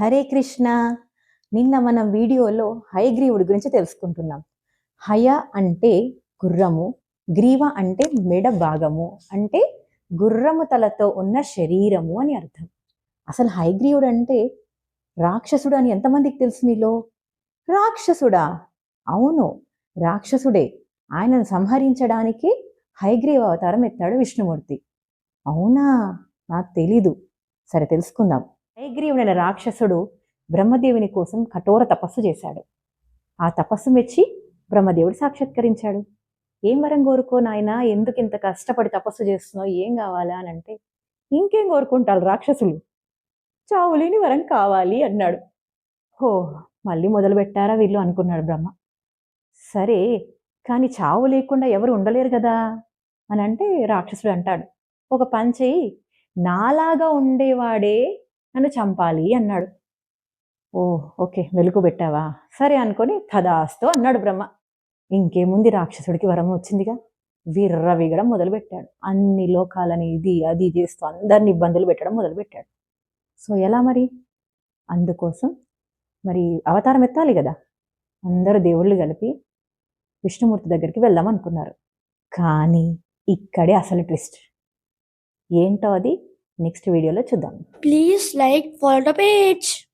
హరే కృష్ణ. నిన్న మనం వీడియోలో హయగ్రీవుడి గురించి తెలుసుకుంటున్నాం. హయ అంటే గుర్రము, గ్రీవ అంటే మెడ భాగము, అంటే గుర్రము తలతో ఉన్న శరీరము అని అర్థం. అసలు హయగ్రీవుడు అంటే రాక్షసుడు అని ఎంతమందికి తెలుసు మీలో? రాక్షసుడా? అవును, రాక్షసుడే. ఆయనను సంహరించడానికి హయగ్రీవ అవతారం ఎత్తాడు విష్ణుమూర్తి. అవునా, నాకు తెలీదు. సరే, తెలుసుకుందాం. హయగ్రీవుడైన రాక్షసుడు బ్రహ్మదేవుని కోసం కఠోర తపస్సు చేశాడు. ఆ తపస్సు మెచ్చి బ్రహ్మదేవుడు సాక్షాత్కరించాడు. ఏం వరం కోరుకో నాయనా, ఎందుకు ఇంత కష్టపడి తపస్సు చేస్తున్నావు, ఏం కావాలా అని అంటే, ఇంకేం కోరుకుంటారు రాక్షసులు, చావులేని వరం కావాలి అన్నాడు. హో, మళ్ళీ మొదలు పెట్టారా వీళ్ళు అనుకున్నాడు బ్రహ్మ. సరే, కానీ చావు లేకుండా ఎవరు ఉండలేరు కదా అని అంటే రాక్షసుడు అంటాడు, ఒక పని చెయ్యి, నాలాగా ఉండేవాడే నన్ను చంపాలి అన్నాడు. ఓ, ఓకే, వెలుగు పెట్టావా, సరే అనుకొని తదాస్తు అన్నాడు బ్రహ్మ. ఇంకేముంది, రాక్షసుడికి వరం వచ్చిందిగా, విర్రవిగడం మొదలుపెట్టాడు. అన్ని లోకాలని ఇది అది చేస్తూ అందరిని ఇబ్బందులు పెట్టడం మొదలుపెట్టాడు. సో ఎలా మరి? అందుకోసం మరి అవతారం ఎత్తాలి కదా. అందరూ దేవుళ్ళు కలిపి విష్ణుమూర్తి దగ్గరికి వెళ్దాం అనుకున్నారు. కానీ ఇక్కడే అసలు ట్విస్ట్ ఏంటో అది నెక్స్ట్ వీడియోలో చూద్దాం. Please like, follow the page.